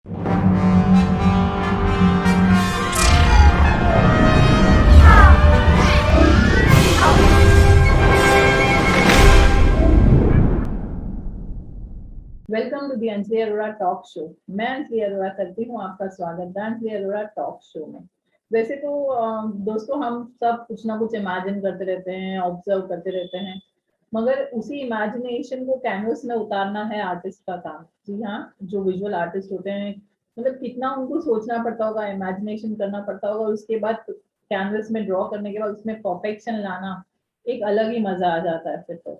Welcome to the Anjali Arora talk show. मैं अंजलि अरोड़ा करती हूँ आपका स्वागत the Anjali Arora talk show में। वैसे तो दोस्तों हम सब कुछ ना कुछ इमेजिन करते रहते हैं, ऑब्जर्व करते रहते हैं, मगर उसी इमेजिनेशन को कैनवस में उतारना है आर्टिस्ट का काम। जी हाँ, जो विजुअल आर्टिस्ट होते हैं, मतलब कितना उनको सोचना पड़ता होगा, इमेजिनेशन करना पड़ता होगा, उसके बाद कैनवस में ड्रॉ करने के बाद उसमें परफेक्शन लाना एक अलग ही मजा आ जाता है फिर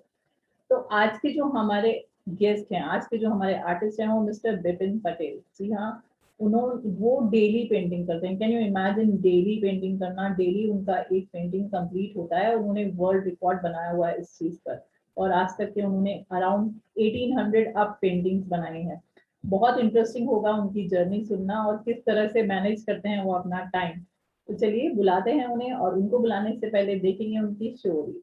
तो आज के जो हमारे गेस्ट हैं, आज के जो हमारे आर्टिस्ट हैं, वो मिस्टर बिपिन पटेल। जी हाँ, उन्होंने वो डेली पेंटिंग करते हैं। Can you imagine daily painting करना? डेली उनका एक पेंटिंग कंप्लीट होता है और उन्होंने वर्ल्ड रिकॉर्ड बनाया हुआ है इस चीज पर। और आज तक के उन्होंने अराउंड 1800 अब पेंटिंग्स बनाई हैं। बहुत इंटरेस्टिंग होगा उनकी जर्नी सुनना और किस तरह से मैनेज करते हैं वो अपना टाइम। तो चलिए बुलाते हैं उन्हें, और उनको बुलाने से पहले देखेंगे उनकी स्टोरी।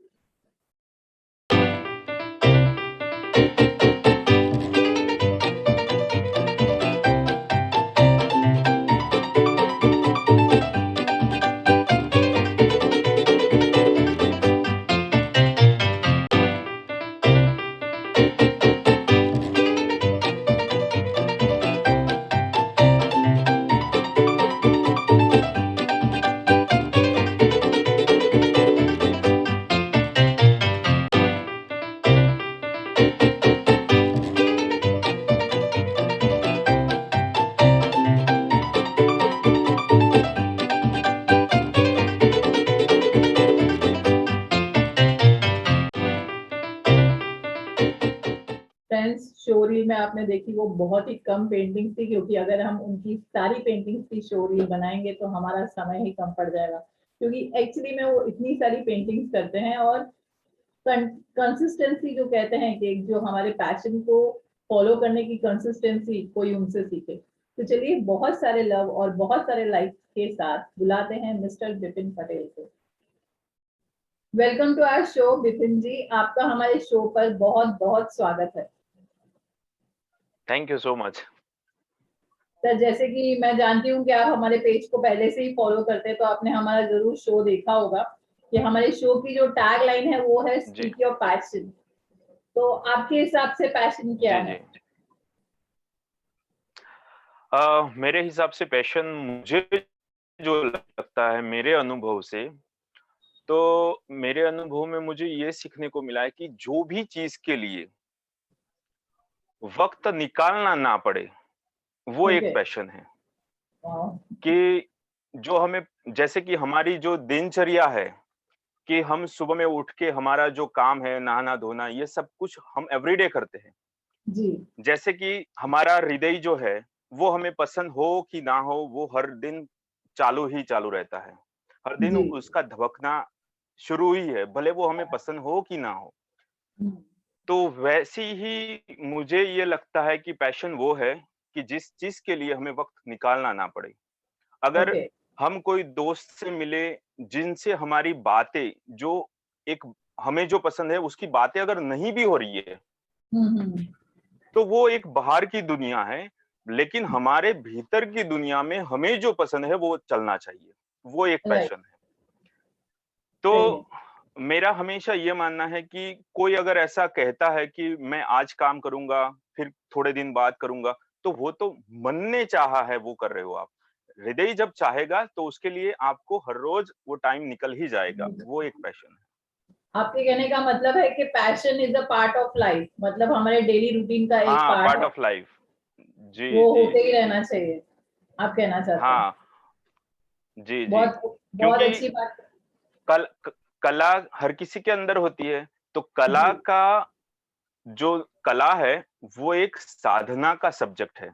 फ्रेंड्स, शोरील में आपने देखी वो बहुत ही कम पेंटिंग्स थी, क्योंकि अगर हम उनकी सारी पेंटिंग्स की शोरील बनाएंगे तो हमारा समय ही कम पड़ जाएगा। क्योंकि एक्चुअली में वो इतनी सारी पेंटिंग्स करते हैं, और कंसिस्टेंसी जो कहते हैं कि जो हमारे पैशन को फॉलो करने की कंसिस्टेंसी कोई उनसे सीखे। तो चलिए बहुत सारे लव और बहुत सारे लाइक के साथ बुलाते हैं मिस्टर बिपिन पटेल को। Welcome to our show Bipin ji, आपका हमारे शो पर बहुत बहुत स्वागत है। Thank you so much. Sir, जैसे कि मैं जानती हूँ कि आप हमारे पेज को पहले से ही फॉलो करते हैं, तो आपने हमारा जरूर शो देखा होगा कि हमारे शो की जो टैग लाइन है वो है स्पीक योर पैशन। तो आपके हिसाब से पैशन क्या जी है? मेरे हिसाब से पैशन मुझे जो लगता है मेरे अनुभव से, तो मेरे अनुभव में मुझे ये सीखने को मिला है कि जो भी चीज के लिए वक्त निकालना ना पड़े, वो ओके। एक पैशन है। वाह। कि जो हमें, जैसे कि हमारी जो दिनचर्या है, कि हम सुबह में उठ के हमारा जो काम है, नहाना धोना, ये सब कुछ हम एवरीडे करते हैं। जी जैसे कि हमारा हृदय जो है, वो हमें पसंद हो कि ना हो, वो हर दिन चालू ही चालू रहता है। हर दिन जी। उसका धड़कना शुरू ही है, भले वो हमें पसंद हो कि ना हो। हम्म, तो वैसी ही मुझे ये लगता है कि पैशन वो है कि जिस चीज़ के लिए हमें वक़्त निकालना ना पड़े। अगर ओके। हम कोई दोस्त से मिले, जिनसे हमारी बातें जो एक हमें जो पसंद है, उसकी बातें अगर नहीं भी हो रही है, हम्म। तो वो एक बाहर की दुनिया है, लेकिन हमारे भीतर की दुनिया में हमें जो पसंद है वो चलना चाहिए। वो एक राइट। पैशन है। सही है। तो मेरा हमेशा ये मानना है कि कोई अगर ऐसा कहता है कि मैं आज काम करूँगा, फिर थोड़े दिन बाद करूँगा, तो वो तो मन ने चाहा है वो कर रहे हो आप। हृदय जब चाहेगा तो उसके लिए आपको हर रोज़ वो टाइम निकल ही जाएगा। वो एक पैशन है। आपके कहने का मतलब है कि passion is a part of life, मतलब हमारे डेली रूटीन का एक हाँ, पार्ट पार्ट है। Of life. जी, वो जी, होते ही जी, जी। रहना चाहिए, आप कहना चाहते हैं। हाँ, जी, जी। बहुत बहुत क्योंकि अच्छी बात। कल क कला हर किसी के अंदर होती है, तो कला जी। का जो कला है, वो एक साधना का सब्जेक्ट है।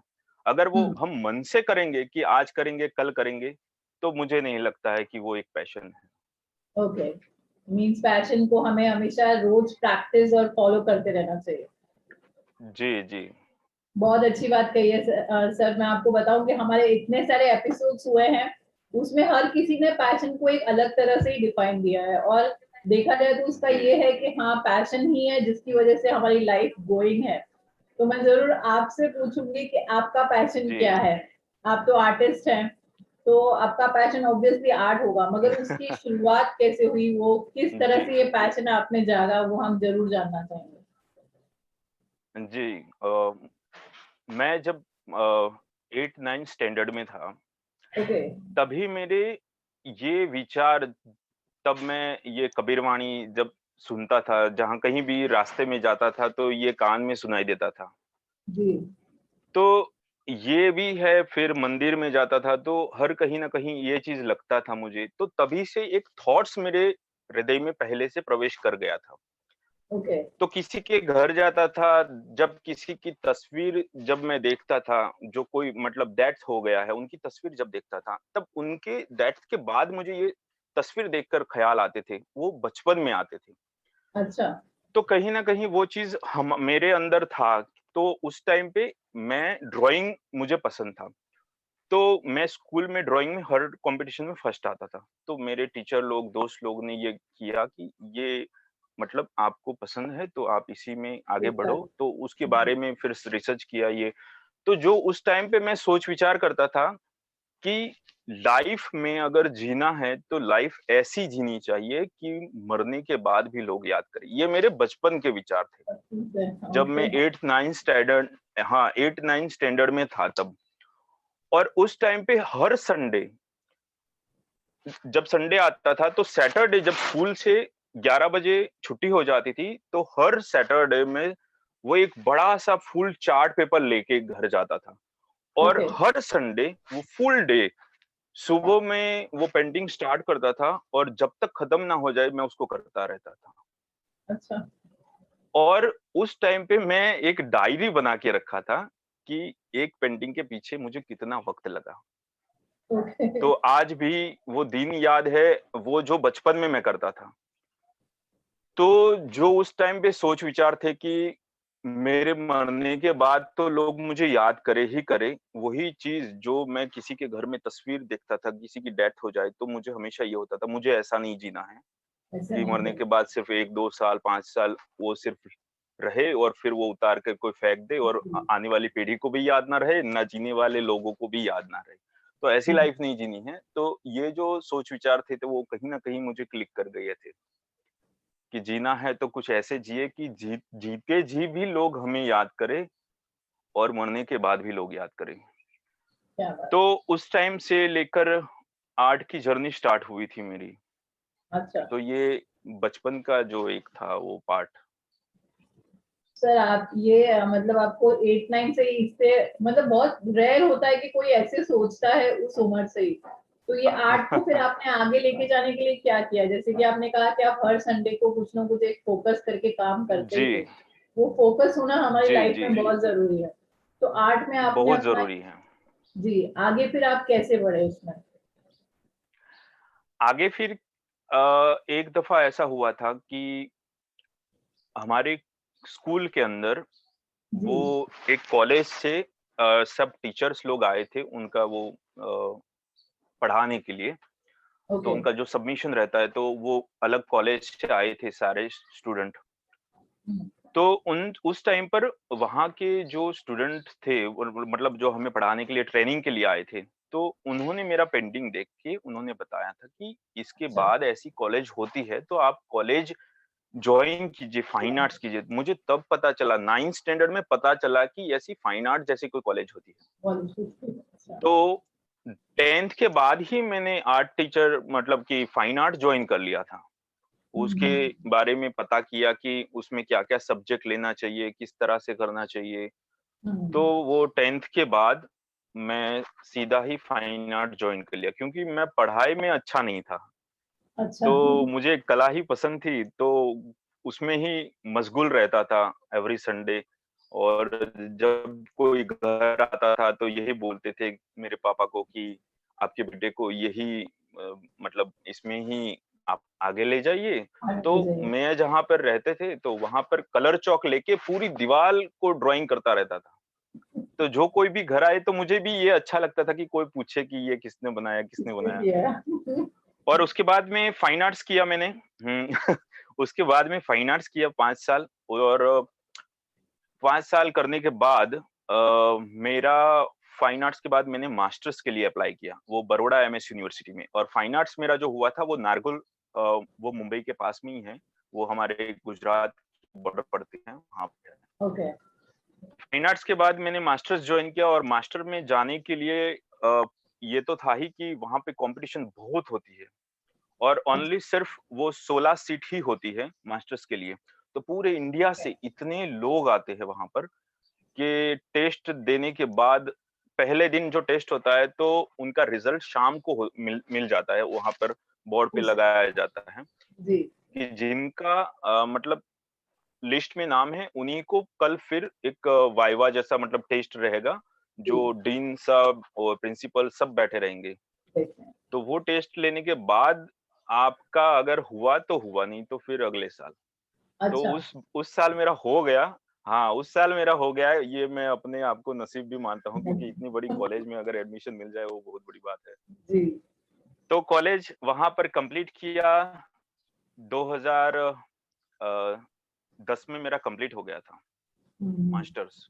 अगर वो हम्म। हम मन से करेंगे कि आज करेंगे, कल करेंगे, तो मुझे नहीं लगता है कि वो एक पैशन है। ओके। मींस पैशन को हमें हमेशा रोज प्रैक्टिस और फॉलो करते रहना चाहिए। जी, जी। बहुत अच्छी बात कही है सर। मैं आपको बताऊं कि हमारे इतने सारे एपिसोड्स हुए हैं, उसमें हर किसी ने पैशन को एक अलग तरह से ही डिफाइन दिया है। और देखा जाए तो उसका जी, ये है कि हाँ, पैशन ही है जिसकी वजह से हमारी लाइफ गोइंग है। तो मैं जरूर आपसे पूछूंगी कि आपका पैशन जी। क्या है। आप तो आर्टिस्ट हैं, तो आपका पैशन ऑब्वियसली आर्ट होगा, मगर उसकी शुरुआत कैसे हुई, वो किस तरह जी, से ये पैशन आपने जागा, वो हम जरूर जानना चाहेंगे। जी। मैं जब 8-9 स्टैंडर्ड में था, ओके। तभी मेरे ये विचार, तब मैं ये कबीरवाणी जब सुनता था, जहाँ कहीं भी रास्ते में जाता था तो ये कान में सुनाई देता था। जी। तो ये भी है, फिर मंदिर में जाता था तो हर कहीं न कहीं ये चीज़ लगता था मुझे, तो तभी से एक थॉट्स मेरे हृदय में पहले से प्रवेश कर गया था। ओके। तो किसी के घर जाता था, जब किसी की तस्वीर जब मैं देखता था, जो कोई मतलब डेथ हो गया है, उनकी तस्वीर जब देखता था, तब उनके डेथ के बाद मुझे ये तस्वीर देखकर ख़्याल आते थे, वो बचपन में आते थे। अच्छा। तो कहीं न कहीं वो चीज़ हम मेरे अंदर था, तो उस टाइम पे मैं ड्राइंग मुझे पसंद था। तो मैं स्कूल में ड्राइंग में हर कॉम्पिटिशन में फर्स्ट आता था। तो मेरे टीचर लोग, दोस्त लोग ने ये किया कि ये मतलब आपको पसंद है तो आप इसी में आगे ठीक है। बढ़ो, तो उसके बारे में फिर रिसर्च किया ये। तो जो उस टाइम पे मैं सोच विचार करता था कि लाइफ में अगर जीना है तो लाइफ ऐसी जीनी चाहिए कि मरने के बाद भी लोग याद करें। ये मेरे बचपन के विचार थे। ठीक है। जब ओके। मैं 8th-9th स्टैंडर्ड, हाँ, 8th-9th स्टैंडर्ड में था तब। और उस टाइम पे हर संडे, जब संडे आता था तो सैटरडे जब स्कूल से 11 बजे छुट्टी हो जाती थी, तो हर सैटरडे में वो एक बड़ा-सा फुल चार्ट पेपर लेके घर जाता था। और ओके। हर संडे वो फुल डे सुबह में वो पेंटिंग स्टार्ट करता था और जब तक खत्म ना हो जाए मैं उसको करता रहता था। अच्छा। और उस टाइम पे मैं एक डायरी बना के रखा था कि एक पेंटिंग के पीछे मुझे कितना वक़्त लगा। ओके। तो आज भी वो दिन याद है, वो जो बचपन में मैं करता था। तो जो उस टाइम पे सोच विचार थे कि मेरे मरने के बाद तो लोग मुझे याद करे ही करे, वही चीज़ जो मैं किसी के घर में तस्वीर देखता था, किसी की डेथ हो जाए तो मुझे हमेशा ये होता था, मुझे ऐसा नहीं जीना है ऐसा कि नहीं मरने है। के बाद सिर्फ़ 1-2 साल, 5 साल वो सिर्फ़ रहे और फिर वो उतार कर कोई फेंक दे और जी। आने वाली पीढ़ी को भी याद ना रहे, ना जीने वाले लोगों को भी याद ना रहे। तो ऐसी हाँ। लाइफ़ नहीं जीनी है। तो ये जो सोच विचार थे, तो वो कहीं न कहीं मुझे क्लिक कर गए थे। कि जीना है तो कुछ ऐसे जिए कि जीते जी भी लोग हमें याद करें और मरने के बाद भी लोग याद करें। क्या बात। तो उस टाइम से लेकर आर्ट की जर्नी स्टार्ट हुई थी मेरी। अच्छा। तो ये बचपन का जो एक था वो पार्ट। सर आप ये मतलब आपको 8-9 से इससे मतलब बहुत रेयर होता है कि कोई ऐसे सोचता है उस उम्र से ही। तो ये आर्ट को फिर आपने आगे लेके जाने के लिए क्या किया? जैसे कि आपने कहा कि आप हर संडे को कुछ ना कुछ एक फोकस करके काम करते जी, ही थे। वो फोकस होना हमारी जी, लाइफ जी, में जी। बहुत ज़रूरी है। तो आर्ट में आपने बहुत अपना ज़रूरी है। जी, आगे फिर आप कैसे बढ़े उसमें? आगे फिर एक दफ़ा ऐसा हुआ था कि हमारे स्कूल के अंदर जी। वो एक कॉलेज से सब टीचर्स लोग आए थे, उनका वो पढ़ाने के लिए। तो ओके। उनका जो सबमिशन रहता है, तो वो अलग कॉलेज से आए थे सारे स्टूडेंट। हुँ। तो उन उस टाइम पर वहाँ के जो स्टूडेंट थे, वो मतलब जो हमें पढ़ाने के लिए ट्रेनिंग के लिए आए थे, तो उन्होंने मेरा पेंटिंग देख के उन्होंने बताया था कि इसके अच्छा। बाद ऐसी कॉलेज होती है, तो आप कॉलेज जॉइन कीजिए, फाइन आर्ट्स कीजिए। मुझे तब पता चला, 9th स्टैंडर्ड में पता चला कि ऐसी फाइन आर्ट जैसी कोई कॉलेज होती है। अच्छा। तो 10th के बाद ही मैंने आर्ट टीचर मतलब कि फाइन आर्ट जॉइन कर लिया था। हुँ, उसके हुँ। बारे में पता किया कि उसमें क्या-क्या सब्जेक्ट लेना चाहिए, किस तरह से करना चाहिए। तो हुँ। वो 10th के बाद मैं सीधा ही फाइन आर्ट जॉइन कर लिया, क्योंकि मैं पढ़ाई में अच्छा नहीं था। अच्छा। तो मुझे कला ही पसंद थी, तो उसमें ही मशगूल रहता था एवरी संडे। और जब कोई घर आता था तो यही बोलते थे मेरे पापा को कि आपके बेटे को यही मतलब इसमें ही आप आगे ले जाइए। तो आगे जाइए। मैं जहाँ पर रहते थे तो वहाँ पर कलर चॉक लेके पूरी दीवार को ड्राइंग करता रहता था। तो जो कोई भी घर आए तो मुझे भी ये अच्छा लगता था कि कोई पूछे कि ये किसने बनाया, किसने किसने बनाया? किया? और उसके बाद में फाइन आर्ट्स किया मैंने। उसके बाद में फाइन आर्ट्स किया 5 साल। और 5 साल करने के बाद मेरा फाइन आर्ट्स के बाद मैंने मास्टर्स के लिए अप्लाई किया, वो बड़ौदा एमएस यूनिवर्सिटी में। और फाइन आर्ट्स मेरा जो हुआ था वो नारगोल, वो मुंबई के पास में ही है, वो हमारे गुजरात बॉर्डर पड़ती है वहाँ पे। ओके। फाइन आर्ट्स के बाद मैंने मास्टर्स ज्वाइन किया, और मास्टर में जाने के लिए ये तो था ही कि वहाँ पे कंपटीशन बहुत होती है, और अच्छा। ओनली सिर्फ वो 16 सीट ही होती है मास्टर्स के लिए। तो पूरे इंडिया ओके। से इतने लोग आते हैं वहां पर कि टेस्ट देने के बाद पहले दिन जो टेस्ट होता है तो उनका रिजल्ट शाम को मिल जाता है, वहां पर बोर्ड पे उस लगाया जाता है जी। कि जिनका मतलब लिस्ट में नाम है उन्हीं को कल फिर एक वाइवा जैसा मतलब टेस्ट रहेगा, जी। जो डीन साहब और प्रिंसिपल सब बैठे रहेंगे। देखें। तो वो टेस्ट लेने के बाद आपका अगर हुआ तो हुआ, नहीं तो फिर अगले साल। तो अच्छा। उस साल मेरा हो गया। हाँ, उस साल मेरा हो गया है, ये मैं अपने आप को नसीब भी मानता हूँ, क्योंकि इतनी बड़ी कॉलेज में अगर एडमिशन मिल जाए वो बहुत बड़ी बात है। जी। तो कॉलेज वहाँ पर कंप्लीट किया, 2010 में मेरा कंप्लीट हो गया था हम्म। मास्टर्स।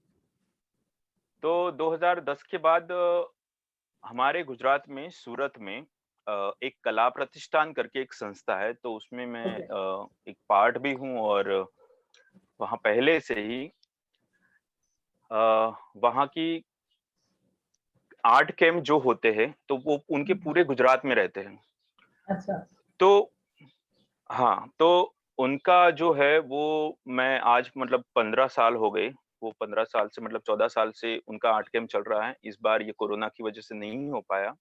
तो 2010 के बाद हमारे गुजरात में सूरत में एक कला प्रतिष्ठान करके एक संस्था है, तो उसमें मैं ओके। एक पार्ट भी हूँ, और वहाँ पहले से ही वहाँ की आर्ट कैंप जो होते हैं तो वो उनके हम्म। पूरे गुजरात में रहते हैं। अच्छा। तो हाँ, तो उनका जो है वो मैं आज मतलब 15 साल हो गए, वो 15 साल से मतलब 14 साल से उनका आर्ट कैंप चल रहा है। इस बार ये कोरोना की वजह से नहीं हो पाया।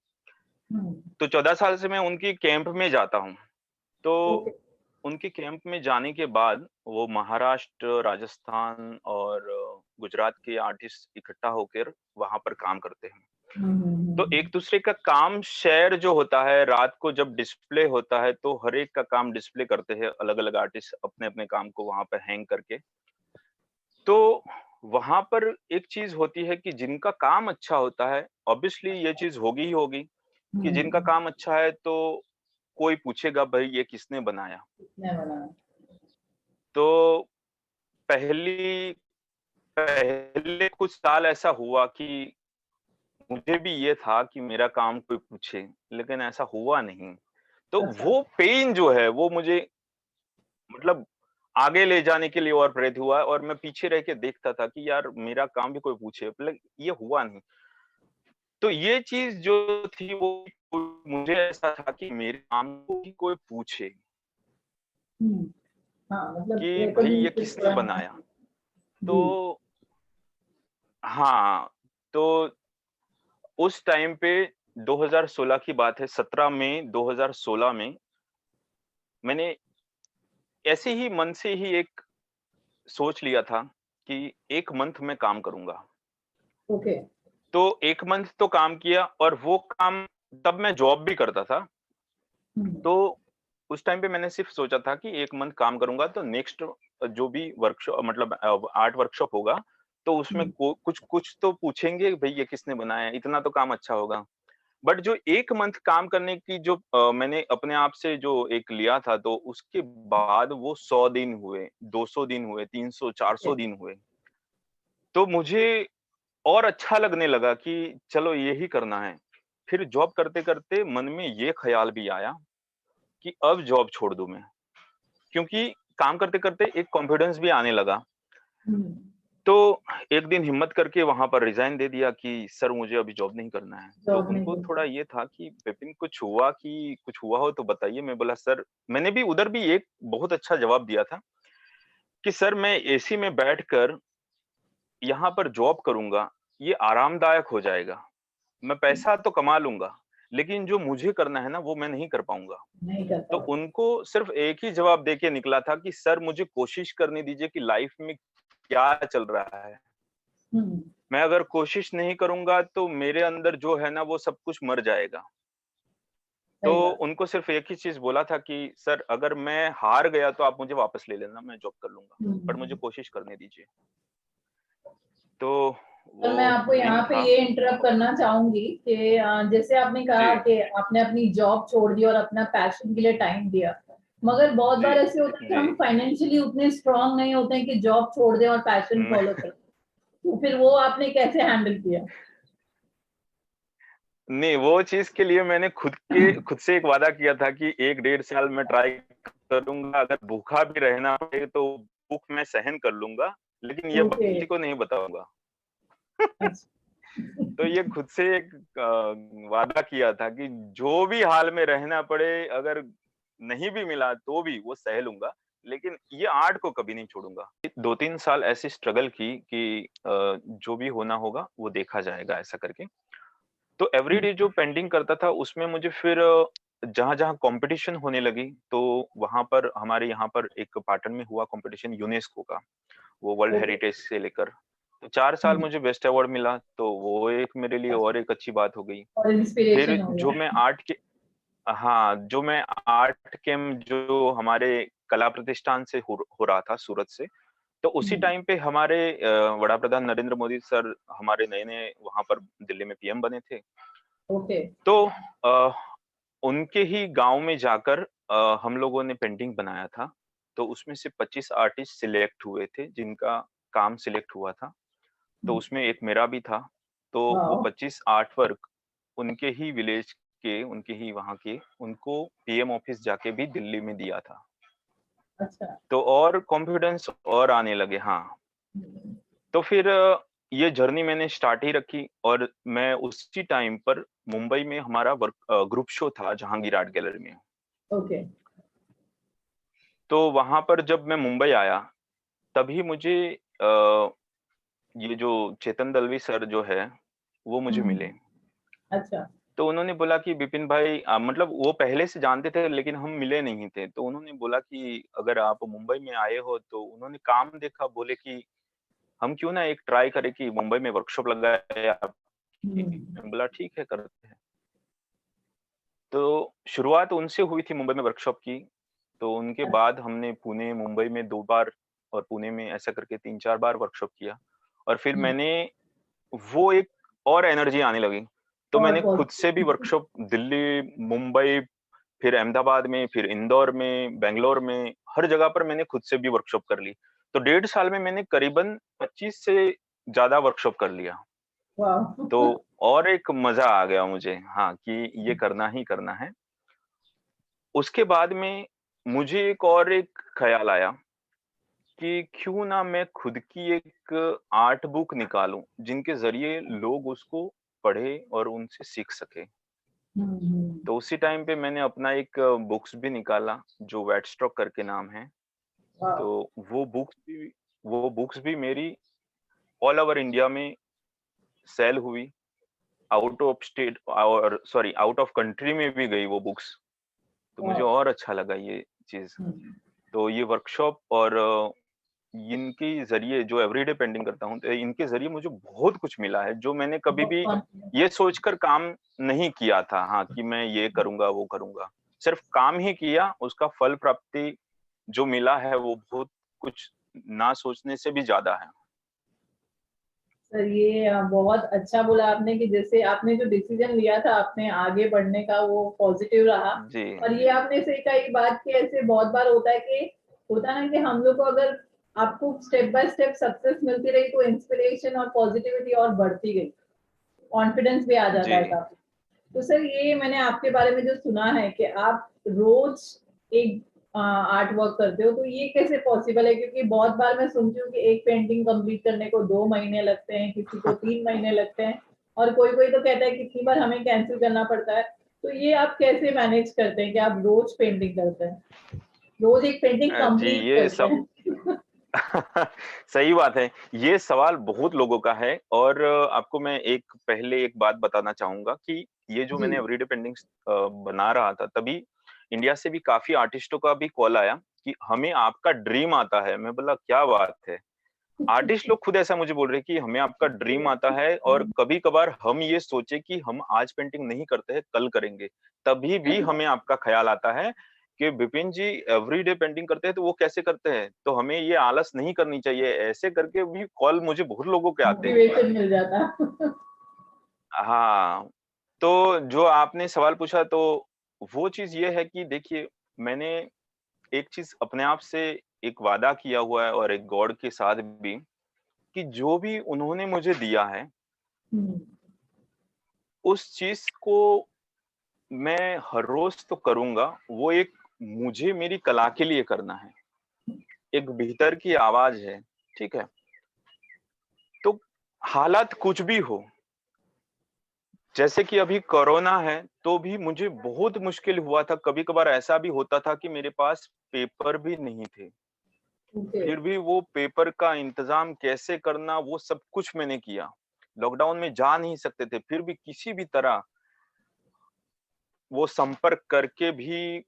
हम्म। तो 14 साल से मैं उनकी कैंप में जाता हूँ। तो ओके। उनके कैंप में जाने के बाद वो महाराष्ट्र, राजस्थान और गुजरात के आर्टिस्ट इकट्ठा होकर वहाँ पर काम करते हैं। तो एक दूसरे का काम शेयर जो होता है, रात को जब डिस्प्ले होता है तो हर एक का काम डिस्प्ले करते हैं, अलग-अलग आर्टिस्ट अपने-अपने काम को वहाँ पे हैंग करके। तो वहाँ पर एक चीज़ होती है कि जिनका काम अच्छा होता है, ऑब्वियसली ये चीज़ होगी ही होगी कि जिनका हम्म। काम अच्छा है तो कोई पूछेगा भाई ये किसने बनाया? किसने बनाया? तो पहली पहले कुछ साल ऐसा हुआ कि मुझे भी ये था कि मेरा काम कोई पूछे, लेकिन ऐसा हुआ नहीं। तो अच्छा। वो पेन जो है वो मुझे मतलब आगे ले जाने के लिए और प्रेरित हुआ, और मैं पीछे रह के देखता था कि यार मेरा काम भी कोई पूछे, मतलब ये हुआ नहीं। तो ये चीज़ जो थी वो मुझे ऐसा था कि मेरे काम को भी कोई पूछे हम्म। हाँ, मतलब कि भाई ये रिकॉग्निशन किसने थोड़ा ना। बनाया? जी। तो हाँ, तो उस टाइम पे 2016 की बात है, 17 मई 2016 में मैंने ऐसे ही मन से ही एक सोच लिया था कि 1 मंथ में काम करूँगा। ओके। तो 1 मंथ तो काम किया, और वो काम तब मैं जॉब भी करता था। हम्म। तो उस टाइम पे मैंने सिर्फ़ सोचा था कि 1 मंथ काम करूँगा तो नेक्स्ट जो भी वर्कशॉप मतलब आर्ट वर्कशॉप होगा, तो उसमें हम्म। को कुछ कुछ तो पूछेंगे भई ये किसने बनाया है? इतना तो काम अच्छा होगा। बट जो 1 मंथ काम करने की जो मैंने अपने आप से जो एक लिया था, तो उसके बाद वो 100 दिन हुए, 200 दिन हुए, 300, ओके। 400 दिन हुए। तो मुझे और अच्छा लगने लगा कि चलो यही करना है। फिर जॉब करते-करते मन में ये ख़्याल भी आया कि अब जॉब छोड़ दूँ मैं। क्योंकि काम करते-करते एक कॉन्फिडेंस भी आने लगा। हम्म। तो एक दिन हिम्मत करके वहाँ पर रिज़ाइन दे दिया कि सर मुझे अभी जॉब नहीं करना है। तो जॉब नहीं उनको करते। थोड़ा ये था कि विपिन कुछ हुआ हो तो बताइए। मैं बोला सर, मैंने भी उधर भी एक बहुत अच्छा जवाब दिया था कि सर मैं एसी में बैठकर यहाँ पर जॉब करूँगा, ये आरामदायक हो जाएगा। मैं पैसा तो कमा लूँगा, लेकिन जो मुझे करना है ना वो मैं नहीं कर पाऊँगा। नहीं कर तो पाओगे। उनको सिर्फ़ एक ही जवाब देके निकला था कि सर मुझे कोशिश करने दीजिए कि लाइफ़ में क्या चल रहा है। हम्म। मैं अगर कोशिश नहीं करूँगा तो मेरे अंदर जो है ना वो सब कुछ मर जाएगा। तो सही बात। उनको सिर्फ़ एक ही चीज़ बोला था कि सर अगर मैं हार गया तो आप मुझे वापस ले लेना, मैं जॉब कर लूँगा, पर मुझे हम्म। कोशिश करने दीजिए। तो पर वो मैं आपको दिन यहाँ पे था। ये इंटरप्ट करना चाहूंगी कि जैसे आपने कहा जी, कि आपने अपनी जॉब छोड़ दी और अपना पैशन के लिए टाइम दिया, मगर बहुत जी बार ऐसे होता है कि जी हम फाइनेंशियली उतने स्ट्रांग नहीं होते हैं कि जॉब छोड़ दें और पैशन फॉलो करें, तो फिर वो आपने कैसे हैंडल किया? नहीं, वो चीज के लिए मैंने खुद से एक वादा किया था कि 1 डेढ़ साल में ट्राई करूंगा, अगर भूखा भी रहना पड़े तो भूख मैं सहन कर लूंगा, लेकिन ये ओके। किसी को नहीं बताऊंगा। अच्छा। तो ये खुद से एक वादा किया था कि जो भी हाल में रहना पड़े, अगर नहीं भी मिला तो भी वो सह लूंगा, लेकिन ये आर्ट को कभी नहीं छोड़ूंगा। 2 3 साल ऐसी स्ट्रगल की कि जो भी होना होगा वो देखा जाएगा, ऐसा करके। तो एवरीडे जो पेंटिंग करता था उसमें मुझे फिर जहाँ-जहाँ कॉम्पिटिशन होने लगी, तो वहाँ पर हमारे यहाँ पर एक पाटन में हुआ कॉम्पिटिशन यूनेस्को का, वो वर्ल्ड ओके। हेरिटेज से लेकर। तो 4 साल मुझे बेस्ट अवार्ड मिला, तो वो एक मेरे लिए और एक अच्छी बात हो गई। और फिर इंस्पिरेशन हो जो गया। मैं आर्ट के हाँ, जो मैं आर्ट के जो हमारे कला प्रतिष्ठान से हो रहा था सूरत से, तो उसी हम्म, टाइम पे हमारे वड़ा प्रधान नरेंद्र मोदी सर हमारे नए-नए वहाँ पर दिल्ली में पीएम बने थे। ओके। तो अ, उनके ही गाँव में जाकर हम लोगों ने पेंटिंग बनाया था। तो उसमें से 25 आर्टिस्ट सिलेक्ट हुए थे, जिनका काम सिलेक्ट हुआ था। तो उसमें एक मेरा भी था। तो वो वाओ। 25 आर्ट वर्क उनके ही विलेज के, उनके ही वहाँ के, उनको पीएम ऑफिस जाके भी दिल्ली में दिया था। अच्छा। तो और कॉन्फिडेंस और आने लगे, हाँ। हम्म, तो फिर ये जर्नी मैंने स्टार्ट ही रखी और मैं उसी टाइम पर मुंबई में हमारा ग्रुप शो था जहांगीर आर्ट गैलरी में। ओके। तो वहाँ पर जब मैं मुंबई आया, तभी मुझे ये जो चेतन दलवी सर जो है, वो मुझे मिले। हम्म, अच्छा। तो उन्होंने बोला कि विपिन भाई मतलब वो पहले से जानते थे लेकिन हम मिले नहीं थे। तो उन्होंने बोला कि अगर आप मुंबई में आए हो, तो उन्होंने काम देखा, बोले कि हम क्यों ना एक ट्राई करें कि मुंबई में वर्कशॉप लगाए आपकी। हम्म, मैंने बोला ठीक है, करते हैं। तो शुरुआत उनसे हुई थी मुंबई में वर्कशॉप की। तो उनके बाद हमने पुणे, मुंबई में 2 बार और पुणे में ऐसा करके 3-4 बार वर्कशॉप किया। और फिर हम्म, मैंने वो एक और एनर्जी आने लगी। तो और मैंने खुद से भी पॉजिटिव। वर्कशॉप दिल्ली, मुंबई, फिर अहमदाबाद में, फिर इंदौर में, बैंगलोर में, हर जगह पर मैंने खुद से भी वर्कशॉप कर ली। तो 1.5 साल में मैंने करीबन 25 से ज़्यादा वर्कशॉप कर लिया। वाह। तो और एक मज़ा आ गया मुझे, हाँ, कि ये करना ही करना है। उसके बाद में मुझे एक ख़्याल आया कि क्यों ना मैं खुद की एक आर्ट बुक निकालूँ, जिनके ज़रिए लोग उसको पढ़ें और उनसे सीख सकें। हम्म, तो उसी टाइम पे मैंने अपना एक बुक्स भी निकाला, जो वेटस्टॉक करके नाम है। वाह। तो वो बुक्स भी मेरी ऑल ओवर इंडिया में सेल हुई, आउट ऑफ स्टेट और सॉरी आउट ऑफ कंट्री में भी गई वो बुक्स। तो मुझे वाह। और अच्छा लगा ये चीज़। हम्म, तो ये वर्कशॉप और इनके ज़रिए जो एवरीडे पेंटिंग करता हूँ, तो इनके ज़रिए मुझे बहुत कुछ मिला है, जो मैंने कभी बहुत भी कॉन्फिडेंस। ये सोचकर काम नहीं किया था, हाँ, कि मैं ये करूँगा, वो करूँगा। सिर्फ़ काम ही किया, उसका फल प्राप्ति जो मिला है, वो बहुत कुछ ना सोचने से भी ज़्यादा है। सर ये बहुत अच्छा बोला आपने कि जैसे आपने जो डिसीजन लिया था आपने आगे बढ़ने का वो पॉजिटिव रहा। जी, और ये आपने सही कही बात कि ऐसे बहुत बार होता है कि होता है ना कि हम लोग को अगर आपको स्टेप बाय स्टेप सक्सेस मिलती रही तो इंस्पिरेशन और पॉजिटिविटी और बढ़ती गई, कॉन्फिडेंस भी आ जाता जी, है काफी। तो सर ये मैंने आपके बारे में जो सुना है कि आप रोज एक आर्ट वर्क करते हो, तो ये कैसे पॉसिबल है? क्योंकि बहुत बार मैं सुनती हूँ कि एक पेंटिंग कंप्लीट करने को 2 महीने लगते हैं, किसी को 3 महीने लगते हैं, और कोई कोई तो कहता है कितनी बार हमें कैंसिल करना पड़ता है। तो ये आप कैसे मैनेज करते हैं कि आप रोज पेंटिंग करते हैं, रोज एक पेंटिंग जी, कंप्लीट ये करते सब हैं? सही बात है। ये सवाल बहुत लोगों का है और आपको मैं पहले एक बात बताना चाहूँगा कि ये जो जी। मैंने एवरीडे पेंटिंग्स बना रहा था, तभी इंडिया से भी काफ़ी आर्टिस्टों का भी कॉल आया कि हमें आपका ड्रीम आता है। मैं बोला क्या बात है! आर्टिस्ट लोग खुद ऐसा मुझे बोल रहे हैं कि हमें आपका ड्रीम आता है और कभी-कभार हम ये सोचे कि हम आज पेंटिंग नहीं करते हैं, कल करेंगे। तभी भी हमें आपका ख़्याल आता है कि विपिन जी एवरीडे पेंटिंग करते हैं, तो वो कैसे करते हैं? तो हमें ये आलस नहीं करनी चाहिए। ऐसे करके भी कॉल मुझे बहुत लोगों के आते हैं। मोटिवेशन मिल जाता है। हाँ, तो जो आपने सवाल पूछा, तो वो चीज़ ये है कि देखिए मैंने एक चीज अपने आप से एक वादा किया हुआ है और एक गॉड के साथ भी, कि जो भी उन्होंने मुझे दिया है हम्म, उस चीज को मैं हर रोज तो करूंगा। वो एक मुझे मेरी कला के लिए करना है, एक भीतर की आवाज है, ठीक है। तो हालात कुछ भी हो, जैसे कि अभी कोरोना है, तो भी मुझे बहुत मुश्किल हुआ था। कभी कभार ऐसा भी होता था कि मेरे पास पेपर भी नहीं थे, ओके। फिर भी वो पेपर का इंतजाम कैसे करना वो सब कुछ मैंने किया। लॉकडाउन में जा नहीं सकते थे, फिर भी किसी भी तरह वो संपर्क करके भी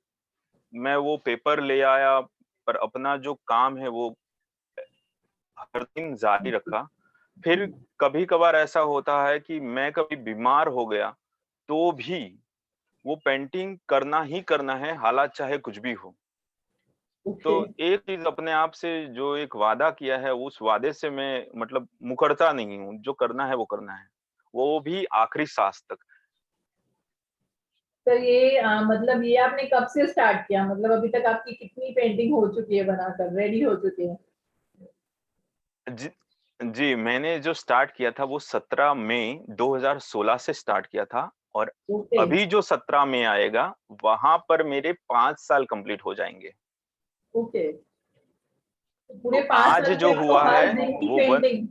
मैं वो पेपर ले आया, पर अपना जो काम है वो हर दिन जारी रखा। फिर कभी कभार ऐसा होता है कि मैं कभी बीमार हो गया, तो भी वो पेंटिंग करना ही करना है, हालात चाहे कुछ भी हो। तो ओके। एक चीज अपने आप से जो एक वादा किया है, उस वादे से मैं मतलब मुकरता नहीं हूँ। जो करना है वो करना है, वो भी आखिरी सांस तक। तो ये मतलब ये आपने कब से स्टार्ट किया, मतलब अभी तक आपकी कितनी पेंटिंग हो चुकी है, बनाकर रेडी हो चुकी है? जी, जी, मैंने जो स्टार्ट किया था वो 17 मई 2016 से स्टार्ट किया था, और ओके। अभी जो 17 मई आएगा, वहां पर मेरे 5 साल कंप्लीट हो जाएंगे। ओके। तो पूरे 5 साल आज जो में तो हुआ हर है दिन की वो पेंटिंग?